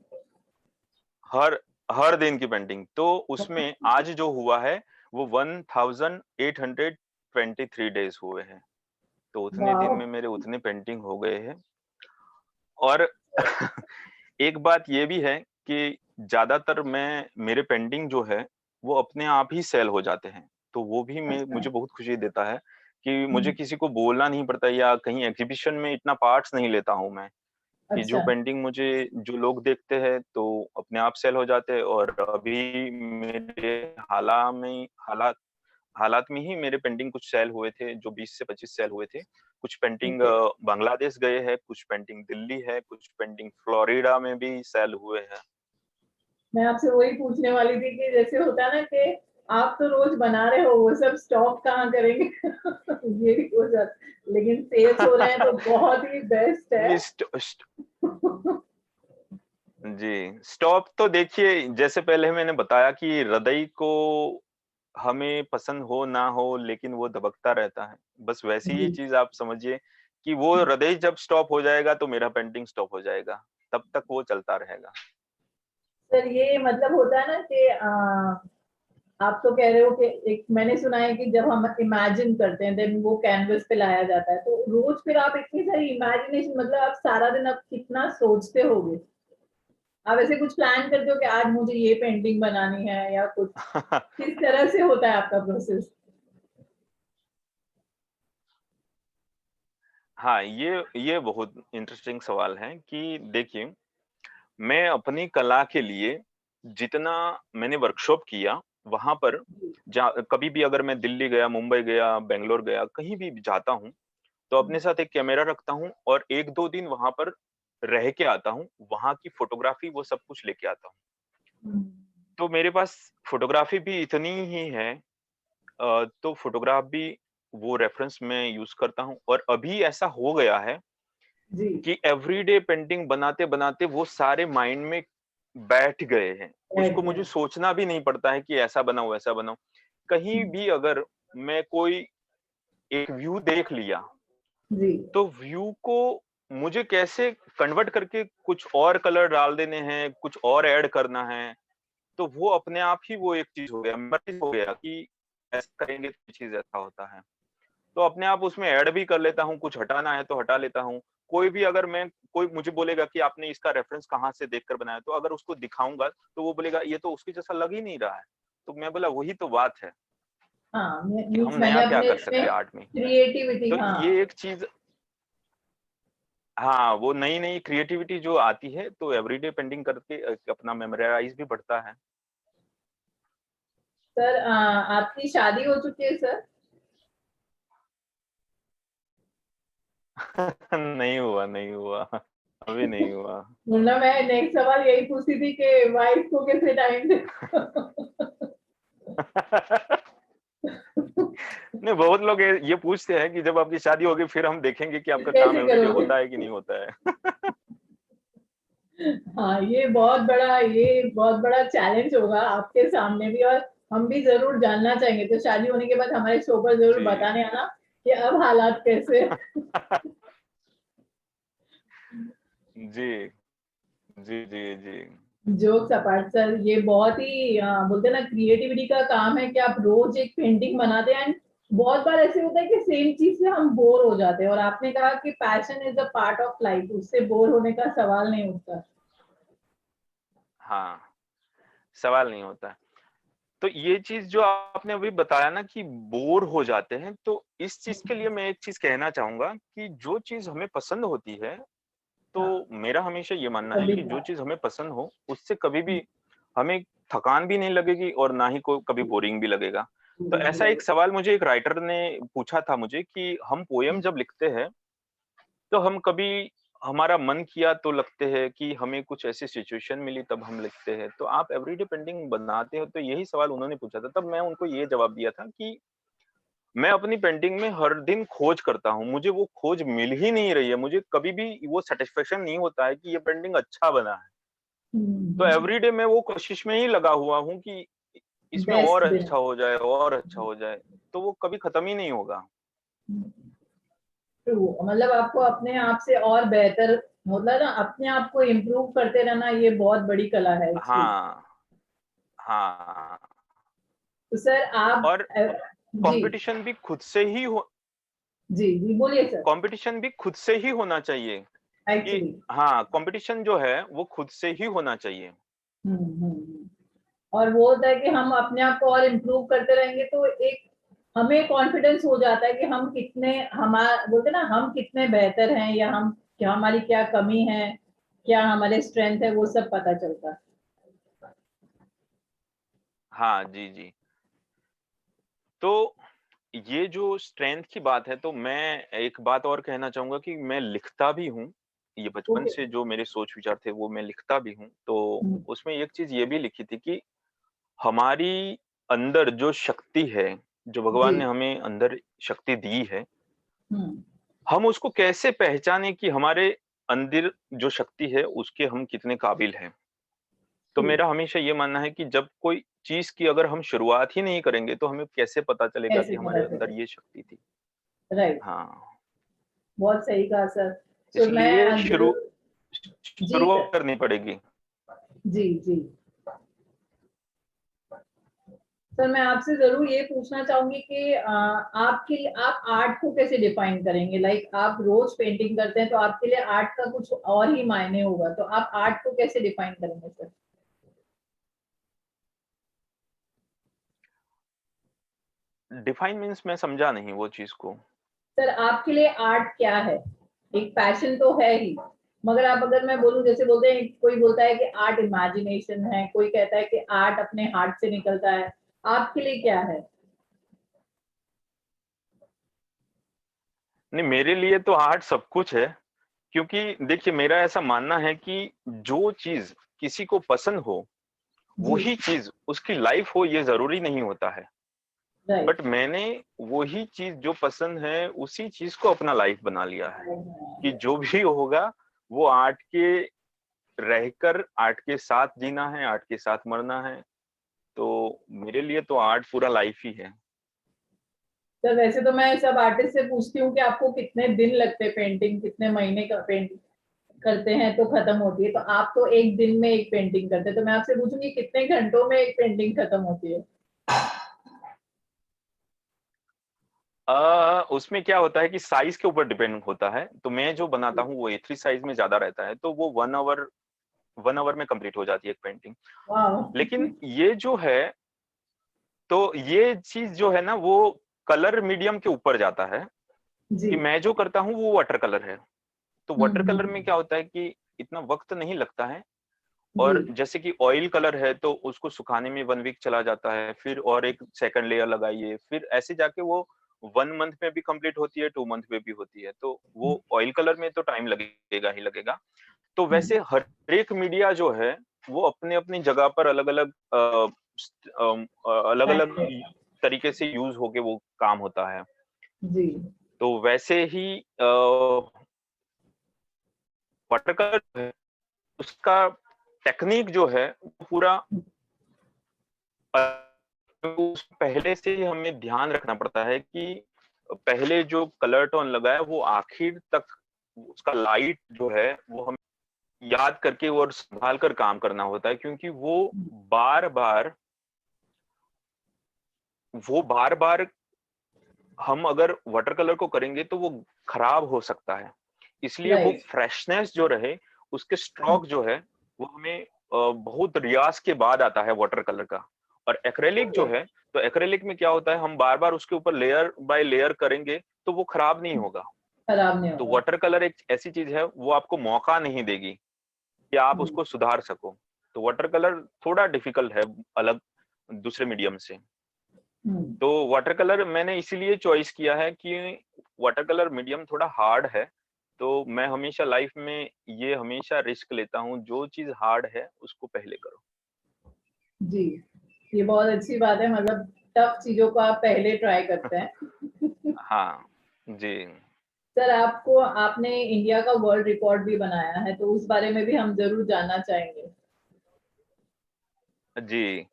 हर हर दिन की पेंटिंग, तो उसमें आज जो हुआ है वो 1823 डेज हुए हैं। तो उतने दिन वाह। में मेरे उतने पेंटिंग हो गए हैं। और एक बात ये भी है कि ज्यादातर मैं मेरे पेंटिंग जो है वो अपने आप ही सेल हो जाते हैं। तो वो भी मैं अच्छा। मुझे बहुत खुशी देता है कि मुझे हम्म, किसी को बोलना नहीं पड़ता, या कहीं एग्जीबिशन में इतना पार्ट्स नहीं लेता हूँ मैं, कि जो अच्छा। पेंटिंग मुझे जो लोग देखते हैं तो अपने आप सेल हो जाते हैं। और अभी मेरे हालात हालात में ही मेरे पेंटिंग कुछ सेल हुए थे, जो 20 से 25 सेल हुए थे। कुछ पेंटिंग ओके। बांग्लादेश गए हैं, कुछ पेंटिंग दिल्ली है, कुछ पेंटिंग फ्लोरिडा में भी सेल हुए हैं। मैं आपसे वही पूछने वाली थी कि जैसे होता है ना कि आप तो रोज बना रहे हो, वो सब स्टॉक कहाँ करेंगे? ये भी हो जाता, लेकिन सेल्स हो रहे हैं तो बहुत ही बेस्ट है। नहीं, जी, स्टॉप तो देखिए, जैसे पहले मैंने बताया कि हृदय को हमें पसंद हो ना हो, लेकिन वो दबकता रहता है। बस वैसी ही जी। चीज़ आप समझिए कि वो हृदय जब स्टॉप हो जाएगा तो मेरा पेंटिंग स्टॉप हो जाएगा, तब तक वो चलता रहेगा। सर ये मतलब होता है ना कि आप तो कह रहे हो कि एक मैंने सुना है कि जब हम इमेजिन करते हैं देन वो कैनवस पे लाया जाता है, तो रोज फिर आप इतनी सारी इमेजिनेशन, मतलब आप सारा दिन आप कितना सोचते होगे? आप ऐसे कुछ प्लान करते हो कि आज मुझे ये पेंटिंग बनानी है या कुछ? किस तरह से होता है आपका प्रोसेस? हाँ, ये बहुत इंटरेस्टिंग सवाल है कि देखिए, मैं अपनी कला के लिए जितना मैंने वर्कशॉप किया, वहाँ पर जहाँ कभी भी अगर मैं दिल्ली गया, मुंबई गया, बैंगलोर गया, कहीं भी जाता हूँ, तो अपने साथ एक कैमरा रखता हूँ और 1-2 दिन वहाँ पर रह के आता हूँ। वहाँ की फ़ोटोग्राफ़ी वो सब कुछ लेके आता हूँ। हम्म, तो मेरे पास फ़ोटोग्राफ़ी भी इतनी ही है, तो फ़ोटोग्राफ भी वो रेफ़रेंस मैं यूज़ करता हूँ। और अभी ऐसा हो गया है जी। कि एवरीडे पेंटिंग बनाते-बनाते वो सारे माइंड में बैठ गए हैं। उसको बैठ मुझे गए। सोचना भी नहीं पड़ता है कि ऐसा बनाऊँ, वैसा बनाऊँ। कहीं भी अगर मैं कोई एक व्यू देख लिया, जी। तो व्यू को मुझे कैसे कन्वर्ट करके कुछ और कलर डाल देने हैं, कुछ और ऐड करना है, तो वो अपने आप ही वो एक चीज़ हो गया, मेमोरीज़ हो गया कि ऐसा करेंगे तो चीज़ ऐसा होता है। तो अपने आप उसमें ऐड भी कर लेता हूँ, कुछ हटाना है तो हटा लेता हूँ। कोई भी अगर मैं कोई मुझे बोलेगा कि आपने इसका रेफ़रेंस कहाँ से देखकर बनाया? तो अगर उसको दिखाऊँगा, तो वो बोलेगा ये तो उसके जैसा लग ही नहीं रहा है। तो मैं बोला वही तो बात है हाँ, कि हम मीन्स नया मैंने क्या अपने कर सकते इसमें हैं आर्ट में। क्रिएटिविटी, तो हाँ। ये एक चीज़, हाँ, वो नई-नई क्रिएटिविटी जो आती है, तो एवरीडे पेंटिंग करके अपना मेमोराइज़ भी बढ़ता है। सर आपकी शादी हो चुकी है सर? नहीं हुआ, नहीं हुआ। अभी नहीं हुआ। वरना मैं नेक्स्ट सवाल यही पूछती थी कि वाइफ को कैसे टाइम दे? नहीं, नहीं, बहुत लोग ये पूछते हैं कि जब आपकी शादी होगी फिर हम देखेंगे कि आपका काम कैसे एवरीडे करोगे? होता है कि नहीं होता है। हाँ, ये बहुत बड़ा चैलेंज होगा आपके सामने भी, और हम भी जरूर जानना चाहेंगे। तो शादी होने के बाद हमारे शो पर जरूर जी। बताने आना कि अब हालात कैसे हैं। जी, जी, जी, जी। जोक्स अपार्ट सर, ये बहुत ही बोलते हैं ना, क्रिएटिविटी का काम है कि आप रोज एक पेंटिंग बनाते हैं। एंड बहुत बार ऐसे होता है कि सेम चीज से हम बोर हो जाते हैं, और आपने कहा कि passion is a part of life, उससे बोर होने का सवाल नहीं उठता। हाँ, सवाल नहीं होता है। तो ये चीज़ जो आपने अभी बताया ना कि बोर हो जाते हैं, तो इस चीज़ के लिए मैं एक चीज़ कहना चाहूँगा कि जो चीज़ हमें पसंद होती है, हाँ, तो मेरा हमेशा ये मानना है कभी कि जो चीज़ हमें पसंद हो, उससे कभी भी हमें थकान भी नहीं लगेगी और ना ही को कभी बोरिंग भी लगेगा। तो ऐसा एक सवाल मुझे एक राइटर ने पूछा था मुझे कि हम पोएम जब लिखते हैं, तो हम कभी हमारा मन किया तो लगते हैं कि हमें कुछ ऐसी सिचुएशन मिली तब हम लिखते हैं। तो आप एवरीडे पेंटिंग बनाते हो? तो यही सवाल उन्होंने पूछा था। तब मैं उनको ये जवाब दिया था कि मैं अपनी पेंटिंग में हर दिन खोज करता हूँ। मुझे वो खोज मिल ही नहीं रही है। मुझे कभी भी वो सैटिस्फैक्शन नहीं होता है कि ये पेंटिंग अच्छा बना है। तो एवरीडे मैं वो कोशिश में ही लगा हुआ हूँ कि इसमें और बेस्ट दिन। अच्छा हो जाए और अच्छा हो जाए। तो वो कभी खत्म ही नहीं होगा। ट्रू, मतलब आपको अपने आप से और बेहतर, मतलब ना अपने आप को इम्प्रूव करते रहना, ये बहुत बड़ी कला है एक्चुअली। हाँ, हाँ। तो सर आप और जी कंपटीशन भी खुद से ही हो जी जी, बोलिए सर। कंपटीशन भी खुद से ही होना चाहिए कि एक्चुअली हाँ, कंपटीशन जो है वो खुद से ही होना चाहिए। और वो होता है कि हम अपने आप को और इम्प्रूव करते रहेंगे, तो एक हमें कॉन्फिडेंस हो जाता है कि हम कितने, हमारा बोलते हैं ना, हम कितने बेहतर हैं, या हम क्या, हमारी क्या कमी है, क्या हमारे स्ट्रेंथ है, वो सब पता चलता है। हाँ, जी, जी। तो ये जो स्ट्रेंथ की बात है तो मैं एक बात और कहना चाहूँगा कि मैं लिखता भी हूँ। ये बचपन ओके। से जो मेरे सोच-विचार थे वो मैं लिखता भी हूँ। तो उसमें एक चीज़ ये भी लिखी थी कि हमारी अंदर जो शक्ति है, जो भगवान जी। ने हमें अंदर शक्ति दी है, हम्म। हम उसको कैसे पहचानें कि हमारे अंदर जो शक्ति है उसके हम कितने काबिल हैं। तो ट्रू। मेरा हमेशा ये मानना है कि जब कोई चीज़ की अगर हम शुरुआत ही नहीं करेंगे तो हमें कैसे पता चलेगा कि कैसे हमारे पता अंदर चले? ये शक्ति थी। राइट। हाँ, बहुत सही कहा सर। तो मैं इसलिए जरूर। जी शुरुआत सर। करनी पड़ेगी। जी जी। सर मैं आपसे जरूर ये पूछना चाहूंगी कि आपके लिए आप आर्ट को कैसे डिफाइन करेंगे? लाइक आप रोज पेंटिंग करते हैं, तो आपके लिए आर्ट का कुछ और ही मायने होगा, तो आप आर्ट को कैसे डिफाइन करेंगे सर? डिफाइन मीन्स मैं समझा नहीं वो चीज़ को। सर आपके लिए आर्ट क्या है? एक पैशन तो है ही, मगर आप, अगर मैं बोलूं, जैसे बोलते हैं, कोई बोलता है कि आर्ट इमेजिनेशन है, कोई कहता है कि आर्ट अपने हार्ट से निकलता है, आपके लिए क्या है? नहीं, मेरे लिए तो आर्ट सब कुछ है, क्योंकि देखिए मेरा ऐसा मानना है कि जो चीज़ किसी को पसंद हो, जी। वही चीज़ उसकी लाइफ हो ये ज़रूरी नहीं होता है। राइट। बट मैंने वही चीज़ जो पसंद है, उसी चीज़ को अपना लाइफ बना लिया है, कि जो भी होगा वो आर्ट के रहकर आर्ट के साथ जीना है, आर्ट के साथ मरना है। तो मेरे लिए तो आर्ट पूरा लाइफ ही है। सर वैसे तो मैं सब आर्टिस्ट से पूछती हूँ कि आपको कितने दिन लगते हैं पेंटिंग, कितने महीने का पेंट करते हैं तो खत्म होती है, तो आप तो एक दिन में एक पेंटिंग करते हैं, तो मैं आपसे पूछूंगी कितने घंटों में एक पेंटिंग खत्म होती है? उसमें क्या होता है कि साइज़ के ऊपर डिपेंड होता है। तो मैं जो बनाता हूँ वो A3 साइज़ में ज़्यादा रहता है, तो वो 1 आवर में कंप्लीट हो जाती है एक पेंटिंग। वाह। लेकिन ये जो है, तो ये चीज़ जो है ना वो कलर मीडियम के ऊपर जाता है, जी। कि मैं जो करता हूँ वो वाटर कलर है। तो वाटर कलर में हम्म। क्या होता है कि इतना वक़्त नहीं लगता है, जी। और जैसे कि ऑयल कलर है तो उसको सुखाने में 1 वीक चला जाता है, फिर और एक सेकंड लेयर लगाइए, फिर ऐसे जाके वो 1 मंथ में भी कंप्लीट होती है, 2 मंथ में भी होती है। तो वो ऑयल कलर में तो टाइम लगेगा ही लगेगा। तो वैसे हर एक मीडिया जो है, वो अपनी-अपनी जगह पर अलग-अलग अलग-अलग टाइम। तरीके से यूज होके वो काम होता है। जी। तो वैसे ही वाटर कलर है, उसका टेक्निक जो है वो पूरा उस पहले से ही हमें ध्यान रखना पड़ता है कि पहले जो कलर टोन लगा है वो आखिर तक उसका लाइट जो है वो हमें याद करके और संभाल कर काम करना होता है, क्योंकि बार बार वो बार बार हम अगर वाटर कलर को करेंगे तो वो खराब हो सकता है। इसलिए वो राइट। फ्रेशनेस जो रहे, उसके स्ट्रोक जो है वो हमें बहुत रियाज़ के बाद आता है वाटर कलर का। और एक्रिलिक जो ओके। है, तो एक्रिलिक में क्या होता है, हम बार-बार उसके ऊपर लेयर बाय लेयर करेंगे तो वो खराब नहीं होगा। खराब नहीं तो होगा। वाटर कलर एक ऐसी चीज़ है, वो आपको मौका नहीं देगी कि आप हम्म। उसको सुधार सको। तो वाटर कलर थोड़ा डिफिकल्ट है अलग दूसरे मीडियम से। हम्म। तो वाटर कलर मैंने इसीलिए चॉइस किया है कि वाटर कलर मीडियम थोड़ा हार्ड है, तो मैं हमेशा लाइफ में ये हमेशा रिस्क लेता हूँ, जो चीज़ हार्ड है उसको पहले करो। जी, ये बहुत अच्छी बात है, मतलब टफ चीजों को आप पहले ट्राई करते हैं। हाँ, जी। सर, आपको आपने इंडिया का वर्ल्ड रिकॉर्ड भी बनाया है, तो उस बारे में भी हम जरूर जानना चाहेंगे। जी।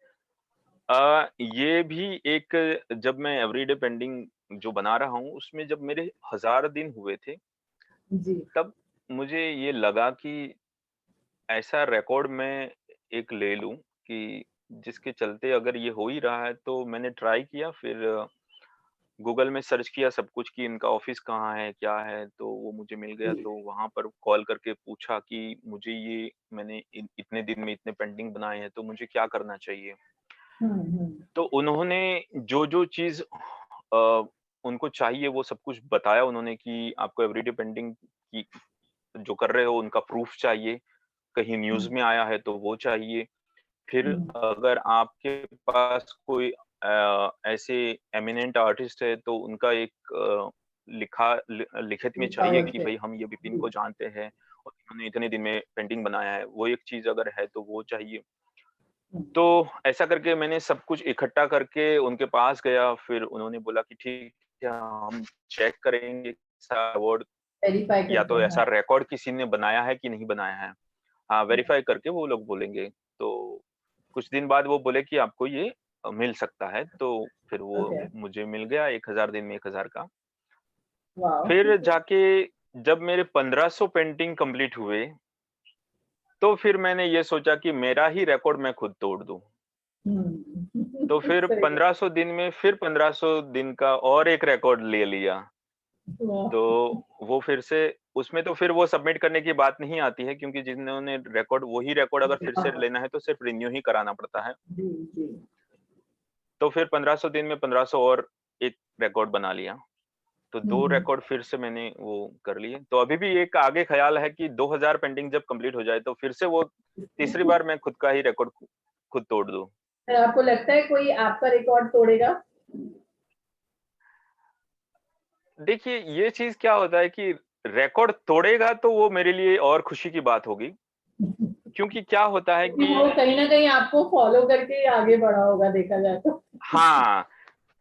ये भी एक, जब मैं एवरीडे पेंटिंग जो बना रहा हूँ, उसमें जब मेरे 1000 दिन हुए थे, जी। तब मुझे ये लगा कि ऐसा रिकॉर्ड मैं एक ले लूँ कि जिसके चलते अगर ये हो ही रहा है, तो मैंने ट्राई किया। फिर गूगल में सर्च किया सब कुछ कि इनका ऑफिस कहाँ है, क्या है, तो वो मुझे मिल गया। जी। तो वहाँ पर कॉल करके पूछा कि मुझे ये मैंने इतने दिन में इतने पेंटिंग बनाए हैं, तो मुझे क्या करना चाहिए? हम्म। तो उन्होंने जो-जो चीज़ उनको चाहिए वो सब कुछ बताया उन्होंने कि आपको एवरीडे पेंटिंग की जो कर रहे हो उनका प्रूफ चाहिए, कहीं न्यूज़ हम्म। में आया है तो वो चाहिए। फिर हम्म। अगर आपके पास कोई ऐसे एमिनेंट आर्टिस्ट है तो उनका एक लिखित में लिखा चाहिए हुआ कि है। भाई हम ये विपिन जी। को जानते हैं और इन्होंने इतने दिन में पेंटिंग बनाया है, वो एक चीज़ अगर है तो वो चाहिए। हम्म। तो ऐसा करके मैंने सब कुछ इकट्ठा करके उनके पास गया, फिर उन्होंने बोला कि ठीक है, हम चेक करेंगे ऐसा अवार्ड वेरीफाई या करते तो हैं, ऐसा हाँ। रिकॉर्ड किसी ने बनाया है कि नहीं बनाया है। हाँ, वेरीफाई करके वो लोग बोलेंगे। तो कुछ दिन बाद वो बोले कि आपको ये मिल सकता है, तो फिर वो ओके। मुझे मिल गया 1000 दिन में 1000 का। वाह। फिर जाके जब मेरे 1500 पेंटिंग कंप्लीट हुए, तो फिर मैंने ये सोचा कि मेरा ही रिकॉर्ड मैं खुद तोड़ दूँ। तो फिर सही है। 1500 दिन में फिर 1500 दिन का और एक रिकॉर्ड ले लिया। वाह। तो वो फिर से उसमें तो फिर वो सबमिट करने की बात नहीं आती है, क्योंकि जिन्होंने रिकॉर्ड वही रिकॉर्ड अगर फिर से हाँ। लेना है तो सिर्फ रिन्यू ही कराना पड़ता है। जी। जी। तो फिर 1500 दिन में 1500 और एक रिकॉर्ड बना लिया। तो 2 हम्म। रिकॉर्ड फिर से मैंने वो कर लिए। तो अभी भी एक आगे ख़्याल है कि 2000 पेंटिंग जब कंप्लीट हो जाए तो फिर से वो तीसरी बार मैं खुद का ही रिकॉर्ड खुद तोड़ दूँ। सर, आपको लगता है कोई आपका रिकॉर्ड तोड़ेगा? देखिए, ये चीज़ क्या होता है कि रिकॉर्ड तोड़ेगा तो वो मेरे लिए और खुशी की बात होगी। क्योंकि क्या होता है क्योंकि कि वो कहीं ना कहीं आपको फॉलो करके ही आगे बढ़ा होगा, देखा जाए तो। हाँ,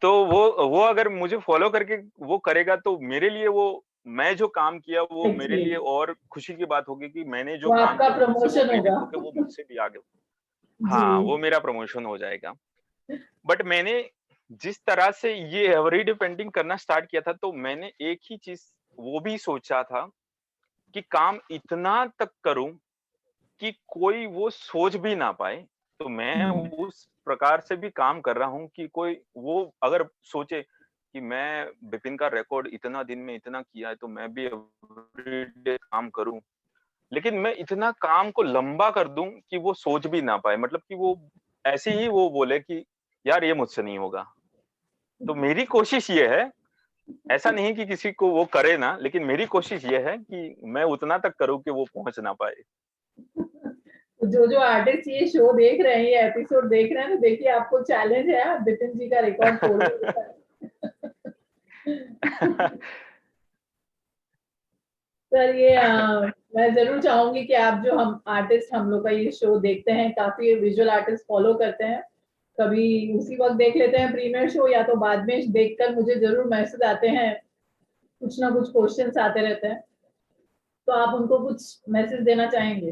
तो वो अगर मुझे फ़ॉलो करके वो करेगा तो मेरे लिए वो मैं जो काम किया वो मेरे लिए एक्चुअली और खुशी की बात होगी कि मैंने जो वो काम आपका किया मुझसे वो प्रमोशन होगा। प्रेरित होके वो मुझसे भी आगे। जी। हाँ, वो मेरा प्रमोशन हो जाएगा। बट मैंने जिस तरह से ये एवरीडे पेंटिंग करना स्टार्ट किया था, तो मैंने एक ही चीज़ वो भी सोचा था कि काम इतना तक करूँ कि कोई वो सोच भी ना पाए। तो मैं हम्म। उस प्रकार से भी काम कर रहा हूँ कि कोई वो अगर सोचे कि मैं विपिन का रिकॉर्ड इतना दिन में इतना किया है, तो मैं भी एवरीडे काम करूँ। लेकिन मैं इतना काम को लंबा कर दूँ कि वो सोच भी ना पाए। मतलब कि वो ऐसे ही वो बोले कि यार ये मुझसे नहीं होगा। तो मेरी कोशिश ये है, ऐसा नहीं कि किसी को वो करे ना, लेकिन मेरी कोशिश ये है कि मैं उतना तक करूँ कि वो पहुँच ना पाए। जो जो आर्टिस्ट ये शो देख रहे हैं, ये एपिसोड देख रहे हैं, तो देखिए आपको चैलेंज है, आप बिपिन जी का रिकॉर्ड तोड़िए। सर, ये मैं जरूर चाहूंगी कि आप जो हम आर्टिस्ट हम लोग का ये शो देखते हैं, काफी विजुअल आर्टिस्ट फॉलो करते हैं, कभी उसी वक्त देख लेते हैं प्रीमियर शो, या तो बाद में देखकर मुझे जरूर मैसेज आते हैं, कुछ ना कुछ क्वेश्चंस आते रहते हैं, तो आप उनको कुछ मैसेज देना चाहेंगे?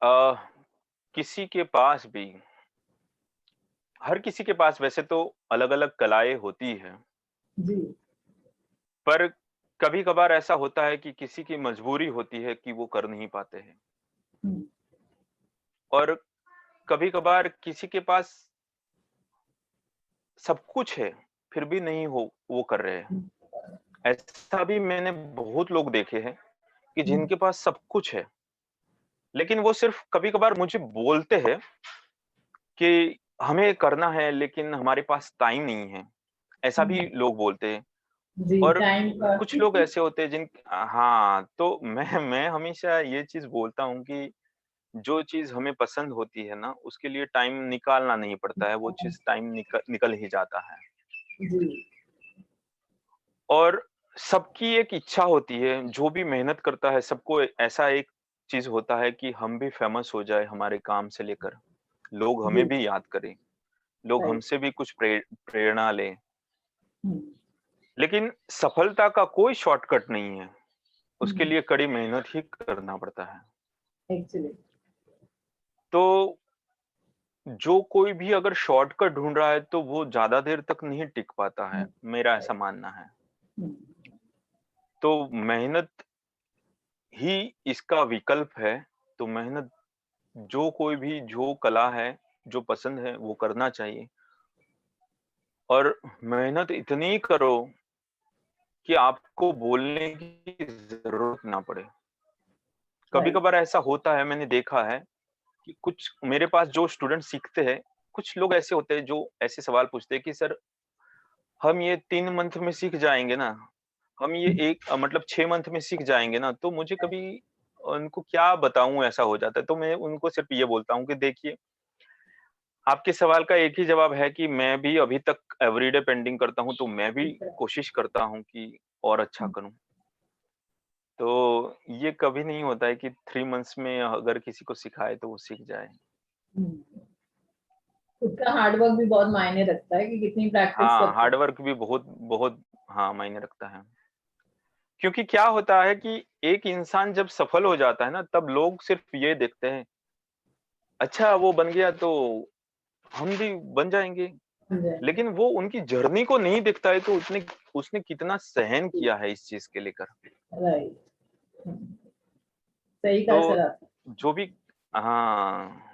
अ, किसी के पास भी, हर किसी के पास वैसे तो अलग-अलग कलाएँ होती हैं, जी। पर कभी-कभार ऐसा होता है कि किसी की मजबूरी होती है कि वो कर नहीं पाते हैं हम्म, और कभी-कभार किसी के पास सब कुछ है, फिर भी नहीं हो वो कर रहे हैं। हम्म, ऐसा भी मैंने बहुत लोग देखे हैं कि हम्म, जिनके पास सब कुछ है, लेकिन वो सिर्फ़ कभी-कभार मुझे बोलते हैं कि हमें करना है लेकिन हमारे पास टाइम नहीं है, ऐसा भी हम्म। लोग बोलते हैं। जी, और टाइम का। कुछ लोग ऐसे होते हैं हाँ, तो मैं हमेशा ये चीज़ बोलता हूँ कि जो चीज़ हमें पसंद होती है ना, उसके लिए टाइम निकालना नहीं पड़ता है, वो चीज़ टाइम निकल ही जाता है। जी। और सबकी एक इच्छा होती है, जो भी मेहनत करता है सबको ऐसा एक चीज़ होता है कि हम भी फ़ेमस हो जाए हमारे काम से लेकर, लोग हमें जी। भी याद करें, लोग राइट। हमसे भी कुछ प्रेरणा लें। हम्म, लेकिन सफलता का कोई शॉर्टकट नहीं है, उसके हम्म। लिए कड़ी मेहनत ही करना पड़ता है। एक्चुअली। तो जो कोई भी अगर शॉर्टकट ढूँढ रहा है, तो वो ज़्यादा देर तक नहीं टिक पाता है, मेरा ऐसा मानना है। तो मेहनत ही इसका विकल्प है, तो मेहनत जो कोई भी जो कला है, जो पसंद है, वो करना चाहिए और मेहनत इतनी करो कि आपको बोलने की ज़रूरत ना पड़े। राइट। कभी-कभार ऐसा होता है, मैंने देखा है कि कुछ मेरे पास जो स्टूडेंट सीखते हैं, कुछ लोग ऐसे होते हैं जो ऐसे सवाल पूछते हैं कि सर हम ये 3 मंथ में सीख जाएँगे ना, हम ये मतलब 6 मंथ में सीख जाएँगे ना, तो मुझे कभी उनको क्या बताऊँ ऐसा हो जाता है। तो मैं उनको सिर्फ़ ये बोलता हूँ कि देखिए, आपके सवाल का एक ही जवाब है कि मैं भी अभी तक एवरीडे पेंटिंग करता हूँ, तो मैं भी कोशिश करता हूँ कि और अच्छा करूँ। तो ये कभी नहीं होता है कि 3 मंथ्स में अगर किसी को सिखाए तो वो सीख जाए। खुद का हार्ड वर्क भी बहुत मायने रखता है कि कितनी प्रैक्टिस हाँ, करते हार्ड हैं। वर्क भी बहुत बहुत हाँ, मायने रखता है। क्योंकि क्या होता है कि एक इंसान जब सफल हो जाता है ना, तब लोग सिर्फ़ ये देखते हैं, अच्छा वो बन गया तो हम भी बन जाएँगे। लेकिन वो उनकी जर्नी को नहीं देखता है तो उसने उसने कितना सहन किया है इस चीज़ के लेकर। राइट। सही तो कहा सर आपने। जो भी हाँ,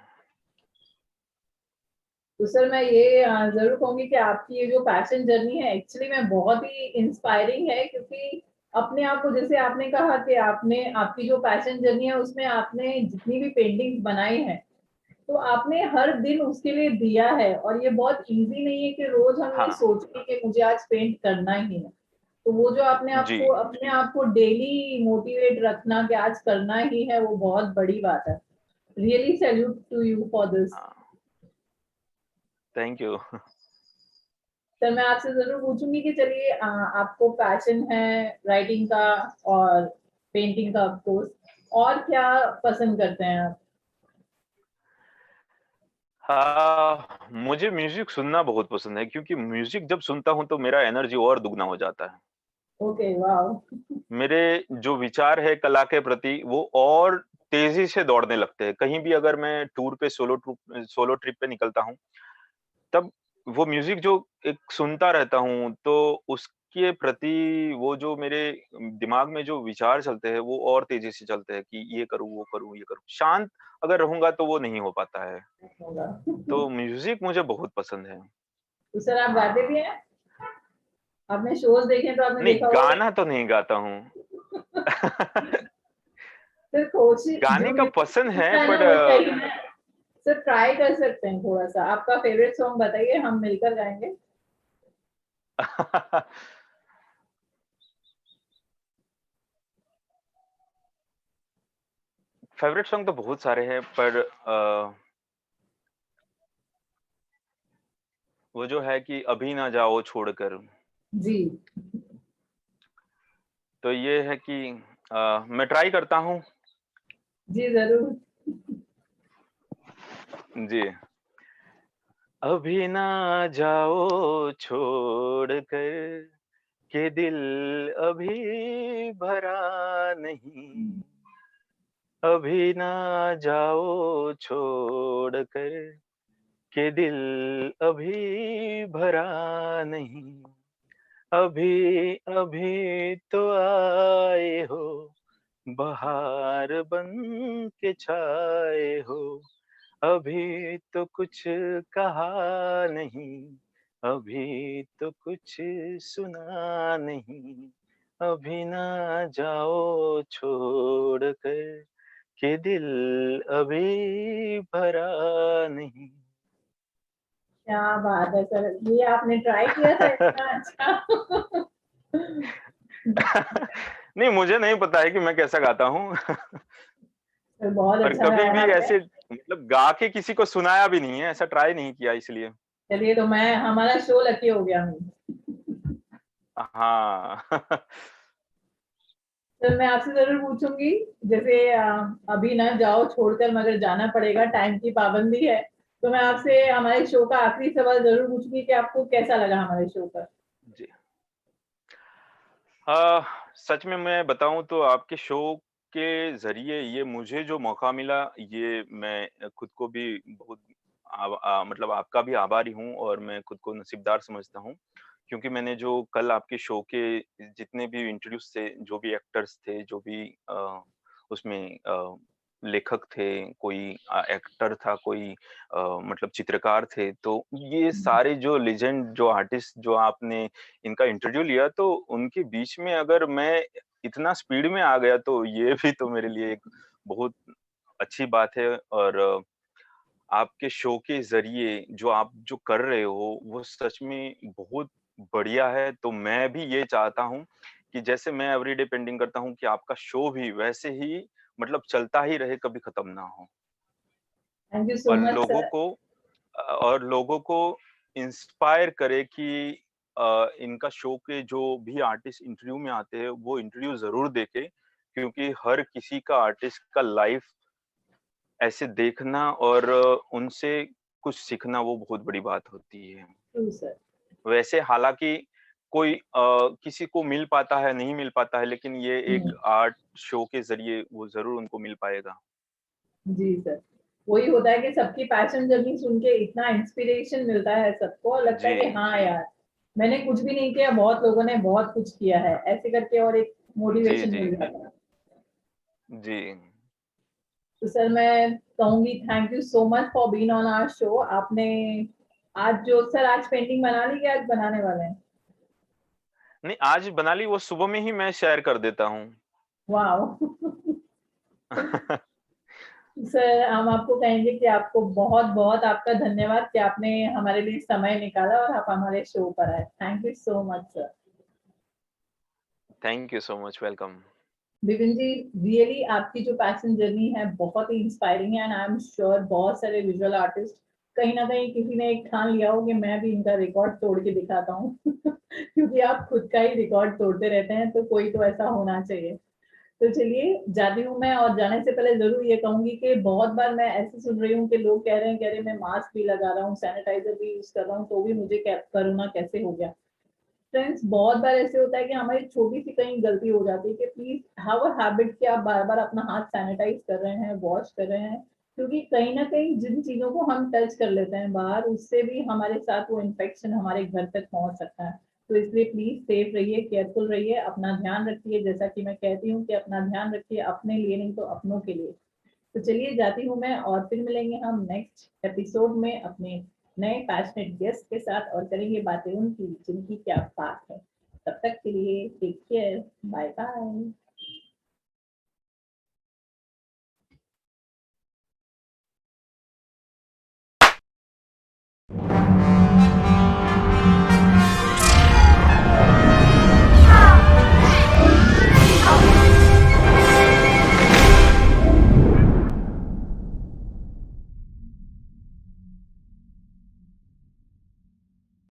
तो सर मैं ये ज़रूर कहूँगी कि आपकी ये जो पैशन जर्नी है एक्चुअली में बहुत ही इंस्पायरिंग है, क्योंकि अपने आप को, जैसे आपने कहा कि आपने आपकी जो पैशन जर्नी है उसमें आपने जितनी भी पेंटिंग्स बनाई हैं, तो आपने हर दिन उसके लिए दिया है, और ये बहुत ईज़ी नहीं है कि रोज़ हम ये हाँ, सोचें कि मुझे आज पेंट करना ही है। तो वो जो आपने जी। आपको अपने आप को डेली मोटिवेट रखना कि आज करना ही है, वो बहुत बड़ी बात है। Really salute to you for this. हाँ, थैंक यू। सर मैं आपसे ज़रूर पूछूँगी कि चलिए, आपको पैशन है राइटिंग का और पेंटिंग का ऑफ कोर्स, और क्या पसंद करते हैं आप? हाँ, मुझे म्यूज़िक सुनना बहुत पसंद है क्योंकि म्यूज़िक जब सुनता हूँ तो मेरा एनर्जी और दुगना हो जाता है। Okay, wow! मेरे जो विचार है कला के प्रति वो और तेज़ी से दौड़ने लगते हैं। कहीं भी अगर मैं टूर पे सोलो ट्रिप पे निकलता हूँ, तब वो म्यूज़िक जो एक सुनता रहता हूँ, तो उसके प्रति वो जो मेरे दिमाग में जो विचार चलते हैं, वो और तेज़ी से चलते हैं कि ये करूँ, वो करूँ, ये करूँ। शांत अगर रहूँगा तो वो नहीं हो पाता है। होगा। तो म्यूज़िक मुझे बहुत पसंद है। तो सर आप गाते भी हाँ। हैं? आपने शोज़ देखे हैं तो आपने नहीं, देखा होगा गाना तो नहीं गाता हूँ। सर कोशिश गाने जो का म्यूज़िक पसंद है सीखना है ना बट वो कहीं ना, सर ट्राई कर सकते हैं थोड़ा-सा। आपका फ़ेवरेट सॉन्ग बताइए, हम मिलकर गाएँगे। फ़ेवरेट सॉन्ग तो बहुत सारे हैं पर वो जो है कि अभी ना जाओ छोड़कर, जी। तो ये है कि मैं ट्राई करता हूँ। जी, ज़रूर। जी। अभी ना जाओ छोड़ कर के दिल अभी भरा नहीं, अभी ना जाओ छोड़ कर के दिल अभी भरा नहीं, अभी अभी तो आए हो, बहार बन के छाए हो, अभी तो कुछ कहा नहीं, अभी तो कुछ सुना नहीं, अभी ना जाओ छोड़ कर के दिल अभी भरा नहीं। क्या बात है सर, ये आपने ट्राई किया था इतना अच्छा। नहीं, मुझे नहीं पता है कि मैं कैसा गाता हूँ। सर बहुत पर अच्छा कभी गाया भी आपने। ऐसे मतलब गा के किसी को सुनाया भी नहीं है, ऐसा ट्राई नहीं किया इसलिए। चलिए तो मैं हमारा शो लकी हो गया हूँ। हाँ। सर मैं आपसे जरूर पूछूंगी, जैसे अभी ना जाओ छोड़कर मगर जाना पड़ेगा, टाइम की पाबंदी है, तो मैं आपसे हमारे शो का आखिरी सवाल जरूर पूछूंगी कि आपको कैसा लगा हमारे शो का। जी। अ, सच में मैं बताऊँ तो आपके शो के ज़रिए ये मुझे जो मौका मिला, ये मैं खुद को भी बहुत मतलब आपका भी आभारी हूँ और मैं खुद को नसीबदार समझता हूँ। क्योंकि मैंने जो कल आपके शो के जितने भी इंट्रोड्यूस थे, जो भी एक्टर्स थे, जो भी उसमें लेखक थे, कोई एक्टर था, कोई मतलब चित्रकार थे, तो ये सारे जो लेजेंड, जो आर्टिस्ट जो आपने इनका इंटरव्यू लिया, तो उनके बीच में अगर मैं इतना स्पीड में आ गया, तो ये भी तो मेरे लिए एक बहुत अच्छी बात है और आपके शो के ज़रिए जो आप जो कर रहे हो, वो सच में बहुत बढ़िया है। तो मैं भी ये चाहता हूँ कि जैसे मैं एवरीडे पेंटिंग करता हूँ कि आपका शो भी वैसे ही मतलब चलता ही रहे, कभी खत्म ना हो। थैंक यू सो और मच लोगों सर। को और लोगों को इंस्पायर करे कि इनका शो के जो भी आर्टिस्ट इंटरव्यू में आते हैं, वो इंटरव्यू ज़रूर देखें, क्योंकि हर किसी का आर्टिस्ट का लाइफ ऐसे देखना और उनसे कुछ सीखना वो बहुत बड़ी बात होती है। True sir. वैसे हालाँकि कोई किसी को मिल पाता है, नहीं मिल पाता है, लेकिन ये एक आर्ट शो के ज़रिए वो ज़रूर उनको मिल पाएगा। जी सर, वही होता है कि सबकी पैशन जर्नी सुन के इतना इंस्पिरेशन मिलता है सबको और लगता जी, है कि हाँ जी। यार, मैंने कुछ भी नहीं किया, बहुत लोगों ने बहुत कुछ किया है, ऐसे करके और एक जी, मोटिवेशन जी, मिल जी। जाता है। जी। तो सर मैं कहूंगी thank you so much for being on our show. आपने आज जो सर आज पेंटिंग बना ली कि आज बनाने वाले हैं? नहीं, आज बना ली, वो सुबह में ही मैं शेयर कर देता हूँ। वाह। सर हम आपको कहेंगे कि आपको बहुत बहुत आपका धन्यवाद कि आपने हमारे लिए समय निकाला और आप हमारे शो पर आए। Thank you so much sir. Thank you so much, welcome. Vipin ji, really आपकी जो पैशन जर्नी है बहुत ही इंस्पायरिंग है एंड आई एम श्योर बहुत सारे विजुअल आर्टिस्ट कहीं ना कहीं किसी ने एक ठान लिया हो कि मैं भी इनका रिकॉर्ड तोड़ के दिखाता हूँ। क्योंकि आप खुद का ही रिकॉर्ड तोड़ते रहते हैं, तो कोई तो ऐसा होना चाहिए। तो चलिए जाती हूँ मैं, और जाने से पहले जरूर ये कहूंगी कि बहुत बार मैं ऐसे सुन रही हूँ कि लोग कह रहे हैं मैं मास्क भी लगा रहा हूँ, सैनिटाइजर भी यूज कर रहा हूँ, तो भी मुझे कोरोना कैसे हो गया। फ्रेंड्स बहुत बार ऐसे होता है कि हमारी छोटी सी कहीं गलती हो जाती है कि प्लीज हैव अ हैबिट कि आप बार बार अपना हाथ सैनिटाइज कर रहे हैं, वॉश कर रहे हैं, क्योंकि कहीं ना कहीं जिन चीजों को हम टच कर लेते हैं बाहर, उससे भी हमारे साथ वो इन्फेक्शन हमारे घर तक पहुंच सकता है। तो इसलिए प्लीज सेफ रहिए, केयरफुल रहिए, अपना ध्यान रखिए, जैसा कि मैं कहती हूँ कि अपना ध्यान रखिए अपने लिए नहीं तो अपनों के लिए। तो चलिए जाती हूँ मैं, और फिर मिलेंगे हम नेक्स्ट एपिसोड में अपने नए पैशनेट गेस्ट के साथ और करेंगे बातें उनकी जिनकी क्या बात है। तब तक के लिए टेक केयर, बाय बाय।